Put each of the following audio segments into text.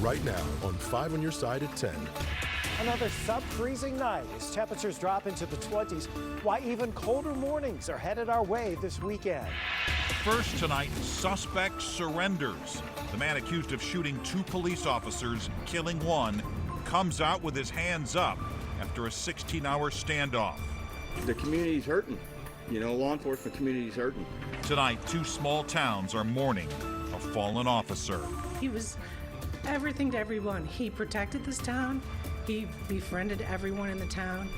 right now on 5 on your side at 10. Another sub-freezing night as temperatures drop into the 20s, while even colder mornings are headed our way this weekend. First tonight, suspect surrenders. The man accused of shooting 2 police officers, killing 1, comes out with his hands up after a 16-hour standoff. The community's hurting. You know, law enforcement community's hurting. Tonight, 2 small towns are mourning a fallen officer. He was everything to everyone. He protected this town. He befriended everyone in the town.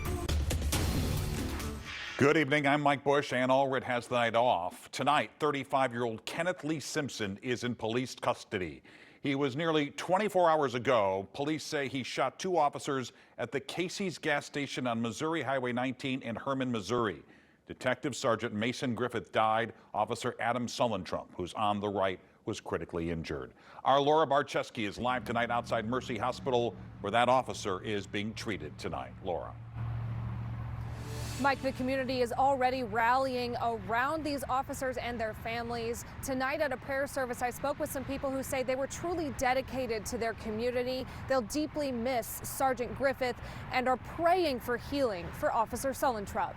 Good evening, I'm Mike Bush. Ann Allred has the night off. Tonight, 35-year-old Kenneth Lee Simpson is in police custody. He was nearly 24 hours ago. Police say he shot 2 officers at the Casey's gas station on Missouri Highway 19 in Herman, Missouri. Detective Sergeant Mason Griffith died. Officer Adam Sullentrump, who's on the right, was critically injured. Our Laura Barczewski is live tonight outside Mercy Hospital, where that officer is being treated tonight. Laura. Mike, the community is already rallying around these officers and their families. Tonight at a prayer service, I spoke with some people who say they were truly dedicated to their community. They'll deeply miss Sergeant Griffith and are praying for healing for Officer Sullentrump.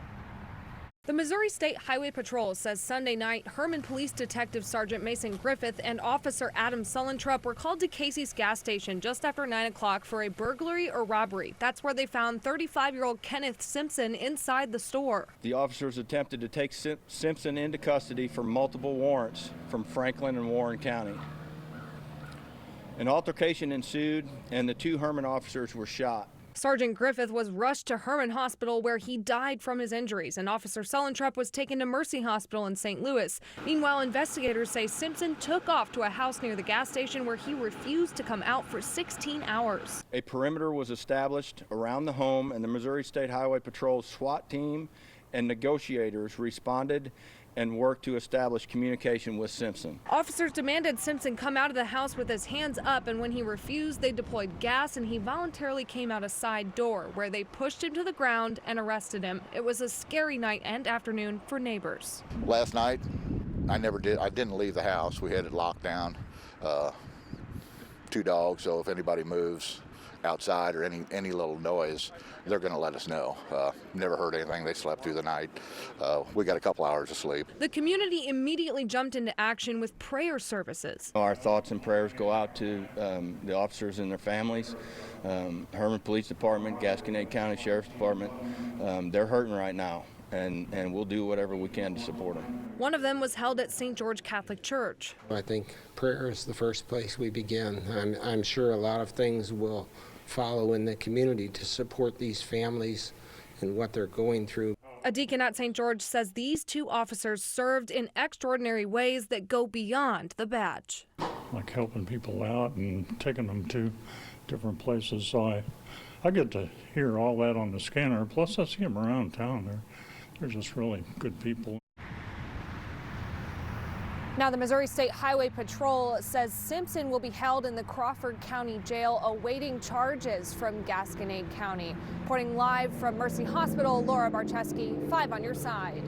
The Missouri State Highway Patrol says Sunday night, Herman Police Detective Sergeant Mason Griffith and Officer Adam Sullentrump were called to Casey's gas station just after 9 o'clock for a burglary or robbery. That's where they found 35-year-old Kenneth Simpson inside the store. The officers attempted to take Simpson into custody for multiple warrants from Franklin and Warren County. An altercation ensued and the 2 Herman officers were shot. Sergeant Griffith was rushed to Herman Hospital where he died from his injuries, and Officer Sullentrump was taken to Mercy Hospital in St. Louis. Meanwhile, investigators say Simpson took off to a house near the gas station where he refused to come out for 16 hours. A perimeter was established around the home, and the Missouri State Highway Patrol SWAT team and negotiators responded and worked to establish communication with Simpson. Officers demanded Simpson come out of the house with his hands up, and when he refused, they deployed gas, and he voluntarily came out a side door where they pushed him to the ground and arrested him. It was a scary night and afternoon for neighbors. Last night, I didn't leave the house. We had it locked down. 2 dogs, so if anybody moves outside or any little noise, they're going to let us know. Never heard anything. They slept through the night. We got a couple hours of sleep. The community immediately jumped into action with prayer services. Our thoughts and prayers go out to the officers and their families. Herman Police Department, Gasconade County Sheriff's Department, they're hurting right now. And we'll do whatever we can to support them. One of them was held at St. George Catholic Church. I think prayer is the first place we begin. I'm sure a lot of things will follow in the community to support these families and what they're going through. A deacon at St. George says these 2 officers served in extraordinary ways that go beyond the badge. Like helping people out and taking them to different places. So I get to hear all that on the scanner. Plus I see them around town. They're just really good people. Now, the Missouri State Highway Patrol says Simpson will be held in the Crawford County Jail awaiting charges from Gasconade County. Reporting live from Mercy Hospital, Laura Barczewski, 5 on your side.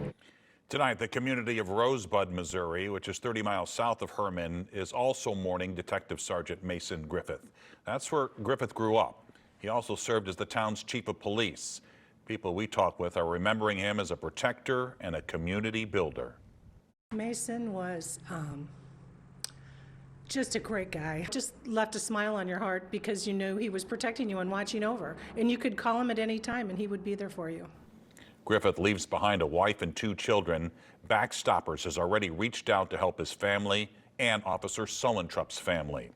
Tonight, the community of Rosebud, Missouri, which is 30 miles south of Herman, is also mourning Detective Sergeant Mason Griffith. That's where Griffith grew up. He also served as the town's chief of police. People we talk with are remembering him as a protector and a community builder. Mason was just a great guy. Just left a smile on your heart because you knew he was protecting you and watching over. And you could call him at any time and he would be there for you. Griffith leaves behind a wife and 2 children. Backstoppers has already reached out to help his family and Officer Sullentrump's family.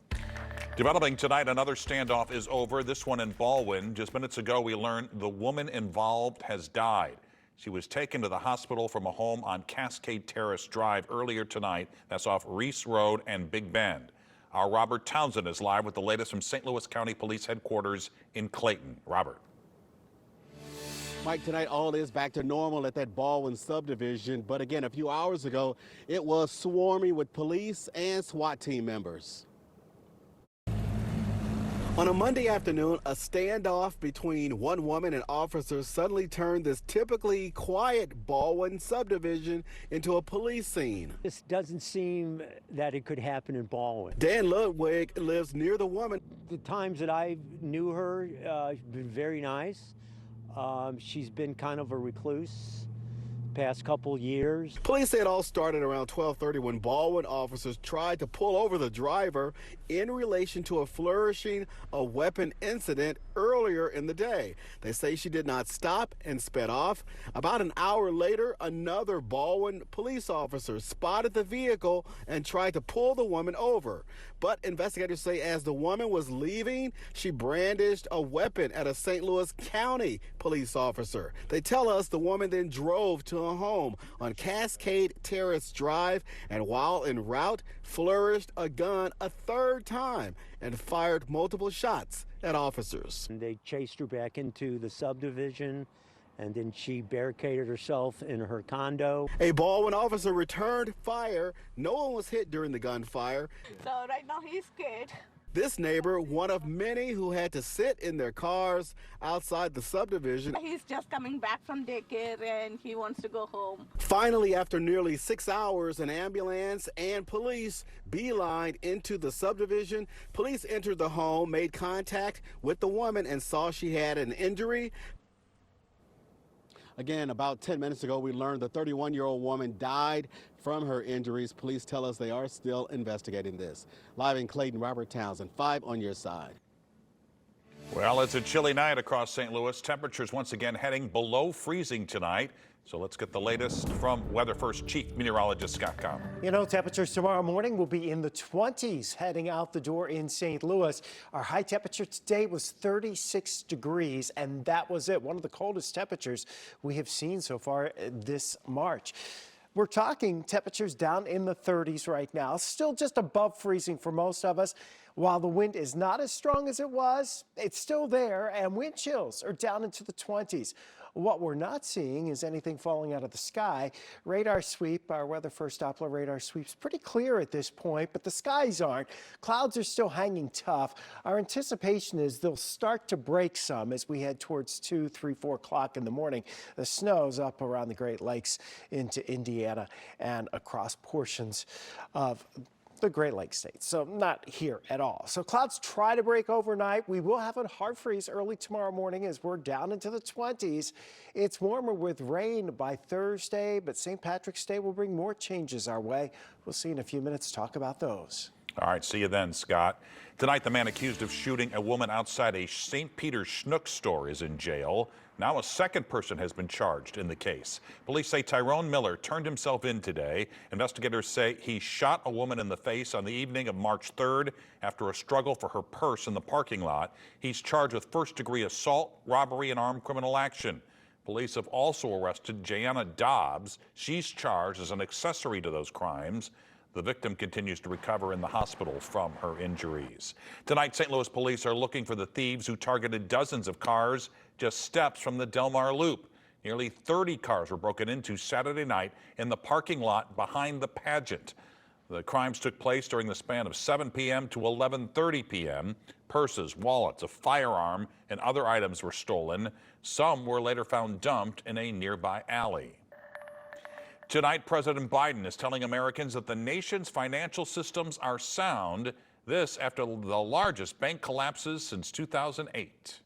Developing tonight, another standoff is over, this one in Ballwin. Just minutes ago, we learned the woman involved has died. She was taken to the hospital from a home on Cascade Terrace Drive earlier tonight. That's off Reese Road and Big Bend. Our Robert Townsend is live with the latest from St. Louis County Police Headquarters in Clayton. Robert. Mike, tonight all is back to normal at that Ballwin subdivision. But again, a few hours ago, it was swarming with police and SWAT team members. On a Monday afternoon, a standoff between one woman and officers suddenly turned this typically quiet Ballwin subdivision into a police scene. This doesn't seem that it could happen in Ballwin. Dan Ludwig lives near the woman. The times that I knew her, been very nice. She's been kind of a recluse past couple years. Police say it all started around 12:30 when Ballwin officers tried to pull over the driver in relation to a flourishing weapon incident earlier in the day. They say she did not stop and sped off. About an hour later, another Ballwin police officer spotted the vehicle and tried to pull the woman over. But investigators say as the woman was leaving, she brandished a weapon at a St. Louis County police officer. They tell us the woman then drove to a home on Cascade Terrace Drive, and while en route, flourished a gun a third time and fired multiple shots at officers. And they chased her back into the subdivision, and then she barricaded herself in her condo. A Ballwin officer returned fire. No one was hit during the gunfire. So right now he's scared. This neighbor, one of many who had to sit in their cars outside the subdivision. He's just coming back from daycare and he wants to go home. Finally, after nearly 6 hours, an ambulance and police beelined into the subdivision. Police entered the home, made contact with the woman, and saw she had an injury. Again, about 10 minutes ago, we learned the 31-year-old woman died from her injuries. Police tell us they are still investigating this. Live in Clayton, Robert Townsend, 5 on your side. Well, it's a chilly night across St. Louis. Temperatures once again heading below freezing tonight. So let's get the latest from Weather First Chief Meteorologist Scott Connor. You know, temperatures tomorrow morning will be in the 20s heading out the door in St. Louis. Our high temperature today was 36 degrees, and that was it. One of the coldest temperatures we have seen so far this March. We're talking temperatures down in the 30s right now, still just above freezing for most of us. While the wind is not as strong as it was, it's still there, and wind chills are down into the 20s. What we're not seeing is anything falling out of the sky. Radar sweep, our Weather First Doppler radar sweep's pretty clear at this point, but the skies aren't. Clouds are still hanging tough. Our anticipation is they'll start to break some as we head towards 2, 3, 4 o'clock in the morning. The snow's up around the Great Lakes into Indiana and across portions of the Great Lakes states, so not here at all. So clouds try to break overnight. We will have a hard freeze early tomorrow morning as we're down into the 20s. It's warmer with rain by Thursday, but St. Patrick's Day will bring more changes our way. We'll see in a few minutes talk about those. All right, see you then, Scott. Tonight, the man accused of shooting a woman outside a St. Peter's Schnuck store is in jail. Now a second person has been charged in the case. Police say Tyrone Miller turned himself in today. Investigators say he shot a woman in the face on the evening of March 3rd after a struggle for her purse in the parking lot. He's charged with first-degree assault, robbery, and armed criminal action. Police have also arrested Jayana Dobbs. She's charged as an accessory to those crimes. The victim continues to recover in the hospital from her injuries. Tonight, St. Louis police are looking for the thieves who targeted dozens of cars just steps from the Del Mar Loop. Nearly 30 cars were broken into Saturday night in the parking lot behind the pageant. The crimes took place during the span of 7 p.m. to 11:30 p.m. Purses, wallets, a firearm, and other items were stolen. Some were later found dumped in a nearby alley. Tonight, President Biden is telling Americans that the nation's financial systems are sound. This after the largest bank collapses since 2008.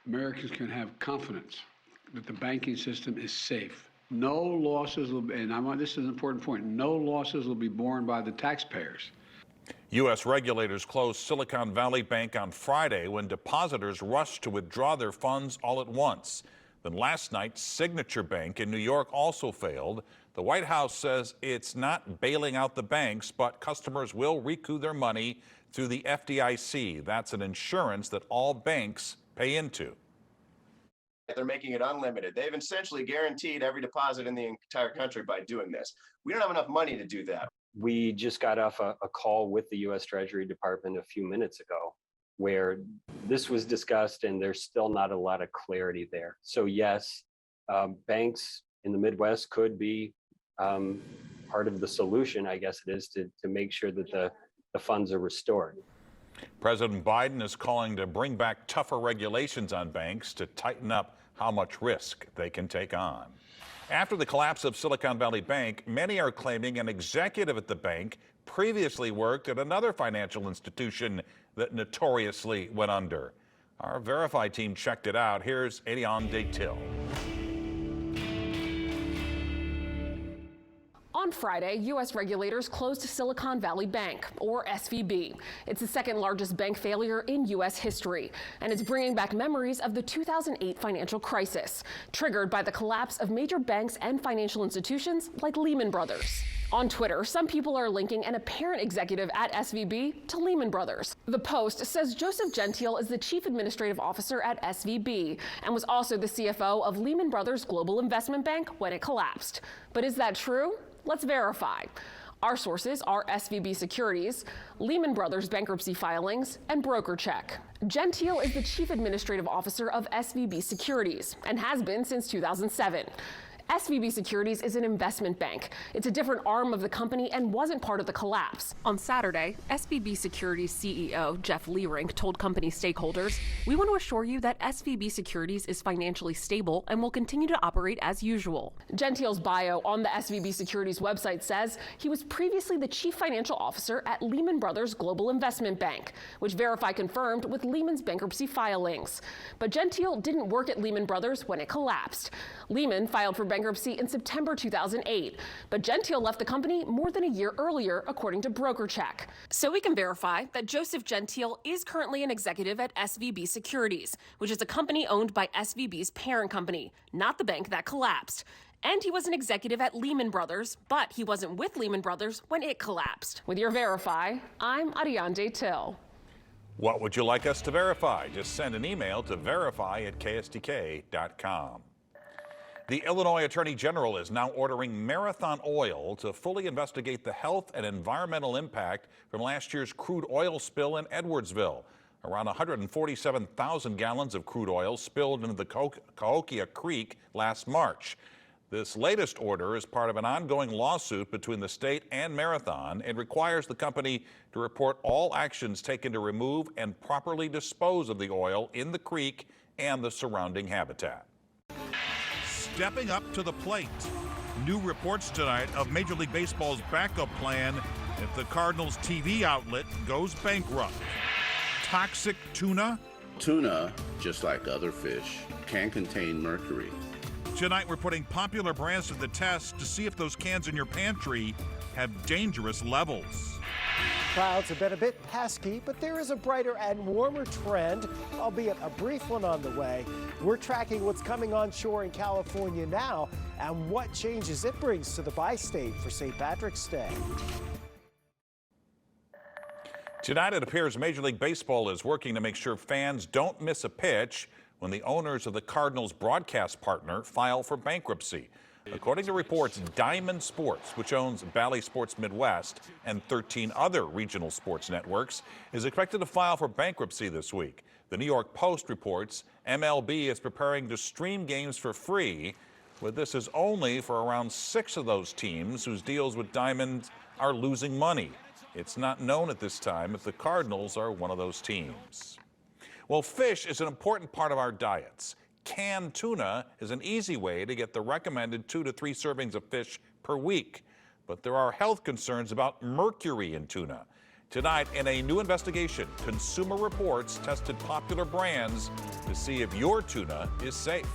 Americans can have confidence that the banking system is safe. No losses will be, and this is an important point, no losses will be borne by the taxpayers. U.S. regulators closed Silicon Valley Bank on Friday when depositors rushed to withdraw their funds all at once. Then last night, Signature Bank in New York also failed. The White House says it's not bailing out the banks, but customers will recoup their money through the FDIC. That's an insurance that all banks pay into. They're making it unlimited. They've essentially guaranteed every deposit in the entire country by doing this. We don't have enough money to do that. We just got off a call with the U.S. Treasury Department a few minutes ago where this was discussed, and there's still not a lot of clarity there. So yes, banks in the Midwest could be part of the solution, I guess it is, to make sure that the funds are restored. President Biden is calling to bring back tougher regulations on banks to tighten up how much risk they can take on. After the collapse of Silicon Valley Bank, many are claiming an executive at the bank previously worked at another financial institution that notoriously went under. Our Verify team checked it out. Here's Edion Detil. On Friday, U.S. regulators closed Silicon Valley Bank, or SVB. It's the second largest bank failure in U.S. history, and it's bringing back memories of the 2008 financial crisis, triggered by the collapse of major banks and financial institutions like Lehman Brothers. On Twitter, some people are linking an apparent executive at SVB to Lehman Brothers. The Post says Joseph Gentile is the chief administrative officer at SVB and was also the CFO of Lehman Brothers Global Investment Bank when it collapsed. But is that true? Let's verify. Our sources are SVB Securities, Lehman Brothers bankruptcy filings, and BrokerCheck. Gentile is the chief administrative officer of SVB Securities and has been since 2007. SVB Securities is an investment bank. It's a different arm of the company and wasn't part of the collapse. On Saturday, SVB Securities CEO Jeff Leerink told company stakeholders, "We want to assure you that SVB Securities is financially stable and will continue to operate as usual." Gentile's bio on the SVB Securities website says he was previously the chief financial officer at Lehman Brothers Global Investment Bank, which Verify confirmed with Lehman's bankruptcy filings. But Gentile didn't work at Lehman Brothers when it collapsed. Lehman filed for bankruptcy in September 2008, but Gentile left the company more than a year earlier, according to BrokerCheck. So we can verify that Joseph Gentile is currently an executive at SVB Securities, which is a company owned by SVB's parent company, not the bank that collapsed. And he was an executive at Lehman Brothers, but he wasn't with Lehman Brothers when it collapsed. With your Verify, I'm Edion Detil. What would you like us to verify? Just send an email to verify@kstk.com. The Illinois Attorney General is now ordering Marathon Oil to fully investigate the health and environmental impact from last year's crude oil spill in Edwardsville. Around 147,000 gallons of crude oil spilled into the Cahokia Creek last March. This latest order is part of an ongoing lawsuit between the state and Marathon and requires the company to report all actions taken to remove and properly dispose of the oil in the creek and the surrounding habitat. Stepping up to the plate. New reports tonight of Major League Baseball's backup plan if the Cardinals' TV outlet goes bankrupt. Toxic tuna? Tuna, just like other fish, can contain mercury. Tonight we're putting popular brands to the test to see if those cans in your pantry have dangerous levels. Clouds have been a bit pesky, but there is a brighter and warmer trend, albeit a brief one on the way. We're tracking what's coming onshore in California now and what changes it brings to the bi-state for St. Patrick's Day. Tonight it appears Major League Baseball is working to make sure fans don't miss a pitch when the owners of the Cardinals' broadcast partner file for bankruptcy. According to reports, Diamond Sports, which owns Bally Sports Midwest and 13 other regional sports networks, is expected to file for bankruptcy this week. The New York Post reports MLB is preparing to stream games for free, but this is only for around 6 of those teams whose deals with Diamond are losing money. It's not known at this time if the Cardinals are one of those teams. Well, fish is an important part of our diets. Canned tuna is an easy way to get the recommended 2 to 3 servings of fish per week. But there are health concerns about mercury in tuna. Tonight, in a new investigation, Consumer Reports tested popular brands to see if your tuna is safe.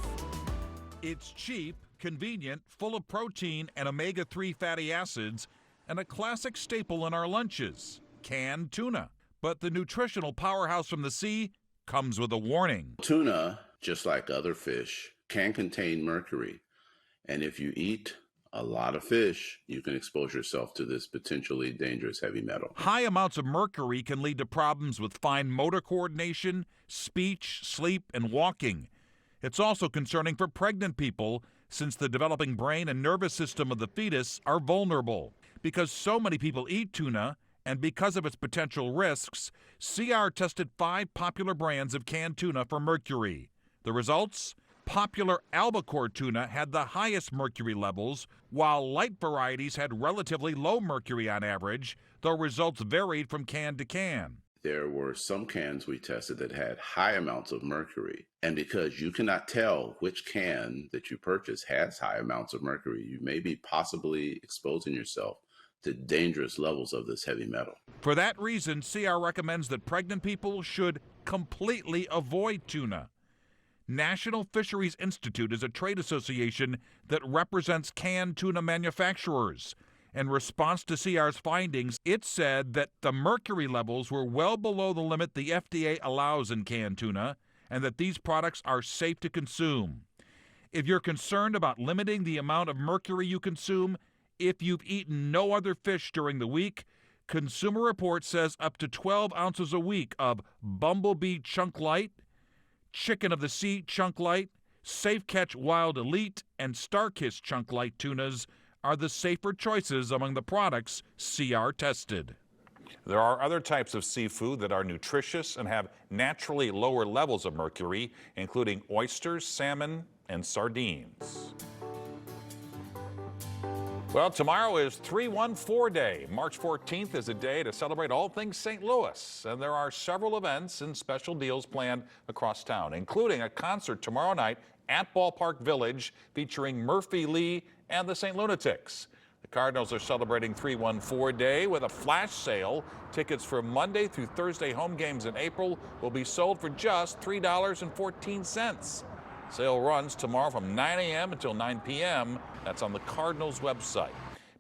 It's cheap, convenient, full of protein and omega-3 fatty acids, and a classic staple in our lunches, canned tuna. But the nutritional powerhouse from the sea comes with a warning. Tuna, just like other fish, can contain mercury. And if you eat a lot of fish, you can expose yourself to this potentially dangerous heavy metal. High amounts of mercury can lead to problems with fine motor coordination, speech, sleep, and walking. It's also concerning for pregnant people, since the developing brain and nervous system of the fetus are vulnerable. Because so many people eat tuna, and because of its potential risks, CR tested 5 popular brands of canned tuna for mercury. The results? Popular albacore tuna had the highest mercury levels, while light varieties had relatively low mercury on average, though results varied from can to can. there were some cans we tested that had high amounts of mercury. And because you cannot tell which can that you purchase has high amounts of mercury, you may be possibly exposing yourself to dangerous levels of this heavy metal. For that reason, CR recommends that pregnant people should completely avoid tuna. National Fisheries Institute is a trade association that represents canned tuna manufacturers. In response to CR's findings, it said that the mercury levels were well below the limit the FDA allows in canned tuna, and that these products are safe to consume. If you're concerned about limiting the amount of mercury you consume, if you've eaten no other fish during the week, Consumer Report says up to 12 ounces a week of Bumblebee Chunk Light, Chicken of the Sea Chunk Light, Safe Catch Wild Elite, and Starkiss Chunk Light tunas are the safer choices among the products CR tested. There are other types of seafood that are nutritious and have naturally lower levels of mercury, including oysters, salmon, and sardines. Well, tomorrow is 314 Day. March 14th is a day to celebrate all things St. Louis, and there are several events and special deals planned across town, including a concert tomorrow night at Ballpark Village featuring Murphy Lee and the St. Lunatics. The Cardinals are celebrating 314 Day with a flash sale. Tickets for Monday through Thursday home games in April will be sold for just $3.14. Sale runs tomorrow from 9 a.m. until 9 p.m. That's on the Cardinals website.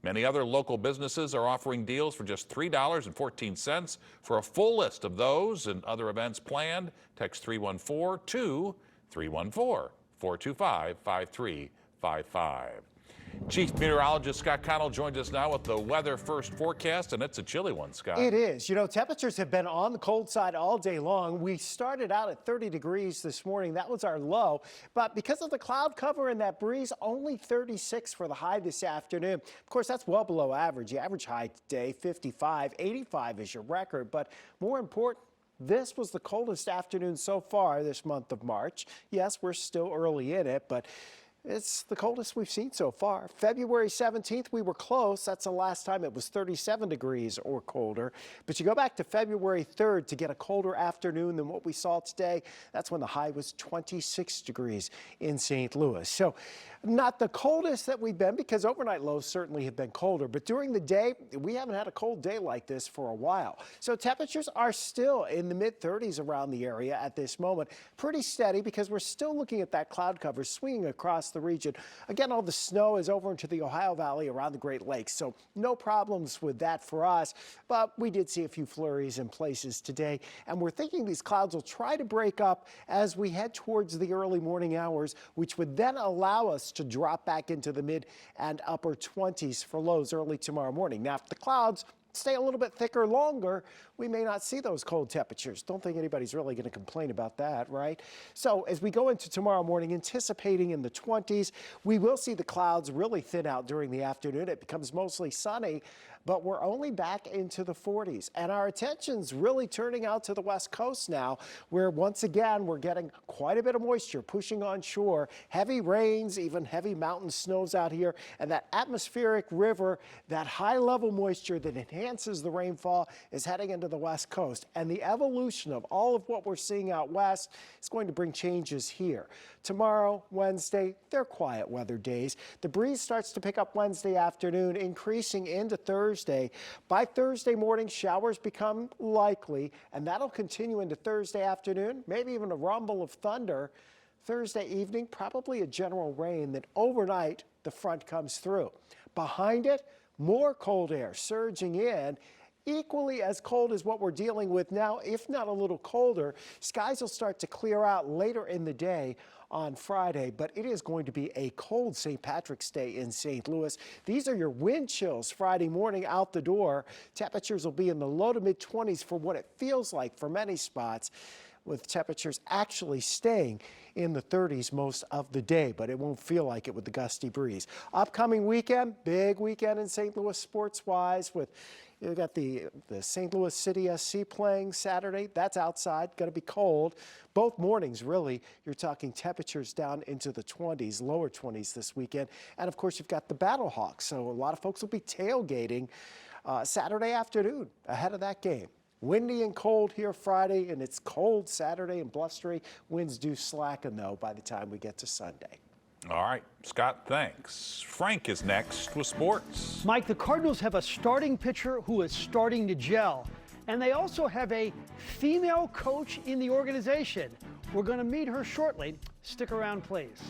Many other local businesses are offering deals for just $3.14. For a full list of those and other events planned, text 314-231-425-5355. Chief Meteorologist Scott Connell joins us now with the Weather First forecast, and it's a chilly one, Scott. It is. You know, temperatures have been on the cold side all day long. We started out at 30 degrees this morning. That was our low. But because of the cloud cover and that breeze, only 36 for the high this afternoon. Of course, that's well below average. The average high today, 55. 85 is your record. But more important, this was the coldest afternoon so far this month of March. Yes, we're still early in it, but it's the coldest we've seen so far. February 17th, we were close. That's the last time it was 37 degrees or colder. But you go back to February 3rd to get a colder afternoon than what we saw today. That's when the high was 26 degrees in St. Louis. So not the coldest that we've been, because overnight lows certainly have been colder. But during the day, we haven't had a cold day like this for a while. So temperatures are still in the mid-30s around the area at this moment. Pretty steady because we're still looking at that cloud cover swinging across the region. Again, all the snow is over into the Ohio Valley around the Great Lakes, so no problems with that for us. But we did see a few flurries in places today, and we're thinking these clouds will try to break up as we head towards the early morning hours, which would then allow us to drop back into the mid and upper 20s for lows early tomorrow morning. Now, if the clouds stay a little bit thicker longer, we may not see those cold temperatures. Don't think anybody's really going to complain about that, right? So as we go into tomorrow morning, anticipating in the 20s, we will see the clouds really thin out during the afternoon. It becomes mostly sunny, but we're only back into the 40s. And our attention's really turning out to the West Coast now, where once again, we're getting quite a bit of moisture pushing on shore. Heavy rains, even heavy mountain snows out here, and that atmospheric river, that high level moisture that enhances the rainfall is heading into the West Coast. And the evolution of all of what we're seeing out west is going to bring changes here. Tomorrow, Wednesday, they're quiet weather days. The breeze starts to pick up Wednesday afternoon, increasing into Thursday. By Thursday morning, showers become likely, and that'll continue into Thursday afternoon, maybe even a rumble of thunder. Thursday evening, probably a general rain. Then overnight, the front comes through. Behind it, more cold air surging in. Equally as cold as what we're dealing with now, if not a little colder. Skies will start to clear out later in the day on Friday, but it is going to be a cold St. Patrick's Day in St. Louis. These are your wind chills Friday morning out the door. Temperatures will be in the low to mid 20s for what it feels like for many spots, with temperatures actually staying in the 30s most of the day, but it won't feel like it with the gusty breeze. Upcoming weekend, big weekend in St. Louis sports-wise, with you've got the St. Louis City SC playing Saturday. That's outside, going to be cold. Both mornings, really, you're talking temperatures down into the 20s, lower 20s this weekend. And, of course, you've got the Battlehawks, so a lot of folks will be tailgating Saturday afternoon ahead of that game. Windy and cold here Friday, and it's cold Saturday and blustery. Winds do slacken, though, by the time we get to Sunday. All right, Scott, thanks. Frank is next with sports. Mike, the Cardinals have a starting pitcher who is starting to gel, and they also have a female coach in the organization. We're going to meet her shortly. Stick around, please.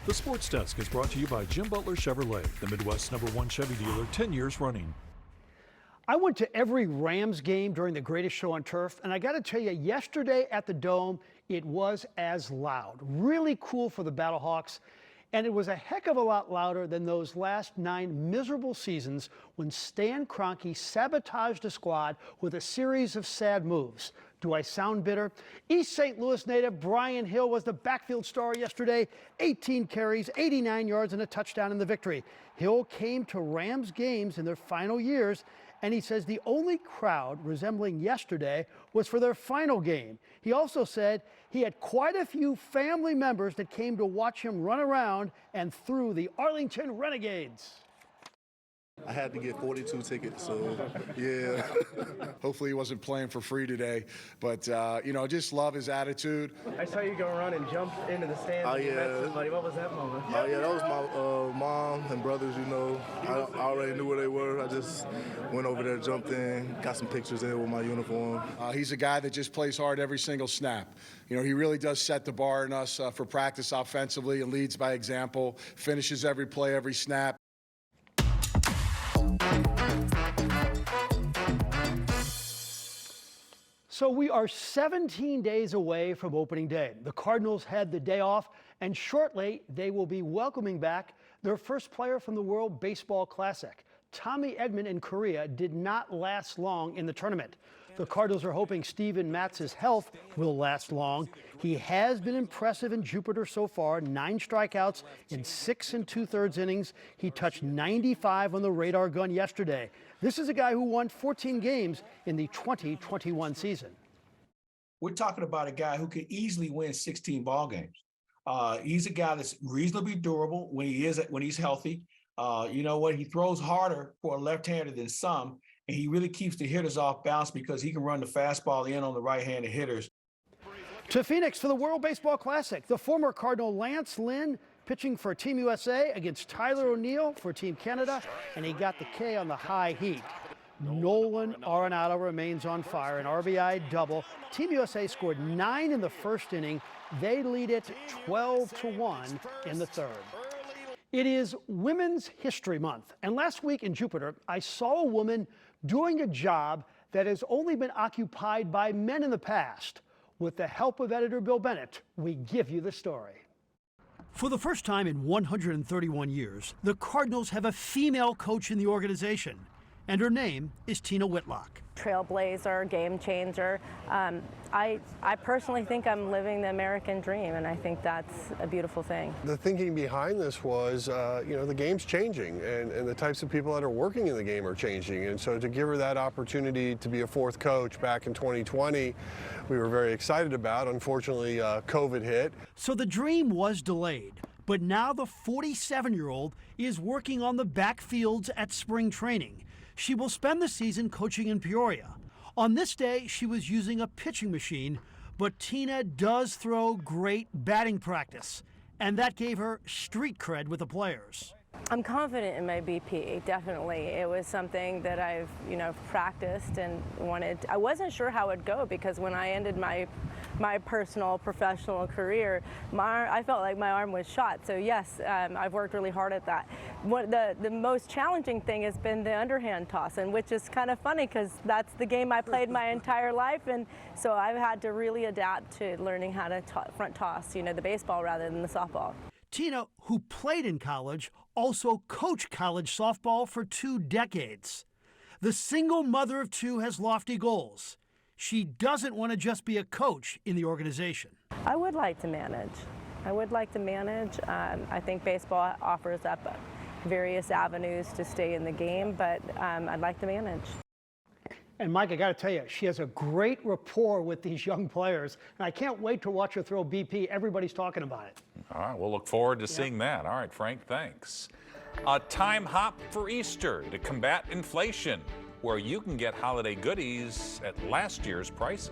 The Sports Desk is brought to you by Jim Butler Chevrolet, the Midwest's #1 Chevy dealer, 10 years running. I went to every Rams game during the Greatest Show on Turf, and I got to tell you, yesterday at the Dome, it was as loud. Really cool for the Battlehawks, and it was a heck of a lot louder than those last 9 miserable seasons when Stan Kroenke sabotaged the squad with a series of sad moves. Do I sound bitter? East St. Louis native Brian Hill was the backfield star yesterday. 18 carries, 89 yards, and a touchdown in the victory. Hill came to Rams games in their final years, and he says the only crowd resembling yesterday was for their final game. He also said he had quite a few family members that came to watch him run around and through the Arlington Renegades. I had to get 42 tickets, so yeah. Hopefully he wasn't playing for free today, but just love his attitude. I saw you go run and jump into the stands. Oh, and yeah. met somebody. What was that moment? Oh yeah, that was my mom and brothers. I already knew where they were. I just went over there, jumped in, got some pictures in with my uniform. He's a guy that just plays hard every single snap. He really does set the bar in us for practice offensively and leads by example, finishes every play, every snap. So we are 17 days away from opening day. The Cardinals had the day off, and shortly they will be welcoming back their first player from the World Baseball Classic. Tommy Edman in Korea did not last long in the tournament. The Cardinals are hoping Steven Matz's health will last long. He has been impressive in Jupiter so far, 9 strikeouts in 6 2/3 innings. He touched 95 on the radar gun yesterday. This is a guy who won 14 games in the 2021 season. We're talking about a guy who could easily win 16 ball games. He's a guy that's reasonably durable when he's healthy. You know what? He throws harder for a left-hander than some, and he really keeps the hitters off balance because he can run the fastball in on the right-handed hitters. To Phoenix for the World Baseball Classic, the former Cardinal Lance Lynn pitching for Team USA against Tyler O'Neill for Team Canada, and he got the K on the high heat. Nolan Arenado remains on fire, an RBI double. Team USA scored 9 in the first inning. They lead it 12-1 in the third. It is Women's History Month, and last week in Jupiter, I saw a woman doing a job that has only been occupied by men in the past. With the help of editor Bill Bennett, we give you the story. For the first time in 131 years, the Cardinals have a female coach in the organization, and her name is Tina Whitlock. Trailblazer, game changer. I personally think I'm living the American dream, and I think that's a beautiful thing. The thinking behind this was, the game's changing, and the types of people that are working in the game are changing. And so to give her that opportunity to be a 4th coach back in 2020, we were very excited about. Unfortunately, COVID hit. So the dream was delayed, but now the 47-year-old is working on the backfields at spring training. She will spend the season coaching in Peoria. On this day, she was using a pitching machine, but Tina does throw great batting practice, and that gave her street cred with the players. I'm confident in my BP, definitely. It was something that I've, practiced and wanted. I wasn't sure how it would go because when I ended my personal professional career, I felt like my arm was shot. So yes, I've worked really hard at that. The most challenging thing has been the underhand toss, and which is kind of funny because that's the game I played my entire life, and so I've had to really adapt to learning how to front toss, the baseball rather than the softball. Tina, who played in college, also coached college softball for 2 decades. The single mother of 2 has lofty goals. She doesn't want to just be a coach in the organization. I would like to manage. I think baseball offers up various avenues to stay in the game, but I'd like to manage. And Mike, I got to tell you, she has a great rapport with these young players, and I can't wait to watch her throw BP. Everybody's talking about it. All right, we'll look forward to seeing that. All right, Frank, thanks. A time hop for Easter to combat inflation. where you can get holiday goodies at last year's prices.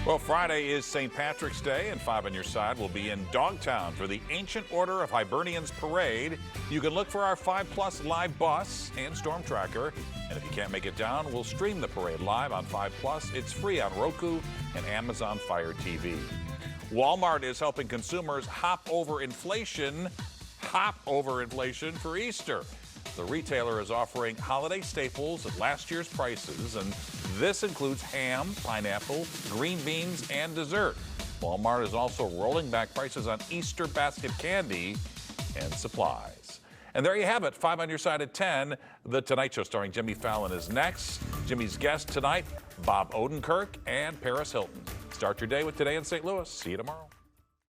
Well, Friday is St. Patrick's Day, and 5 on Your Side will be in Dogtown for the Ancient Order of Hibernians Parade. You can look for our 5+ live bus and storm tracker. And if you can't make it down, we'll stream the parade live on 5+. It's free on Roku and Amazon Fire TV. Walmart is helping consumers hop over inflation for Easter. The retailer is offering holiday staples at last year's prices, and this includes ham, pineapple, green beans, and dessert. Walmart is also rolling back prices on Easter basket candy and supplies. And there you have it, 5 on Your Side at 10. The Tonight Show starring Jimmy Fallon is next. Jimmy's guests tonight, Bob Odenkirk and Paris Hilton. Start your day with Today in St. Louis. See you tomorrow.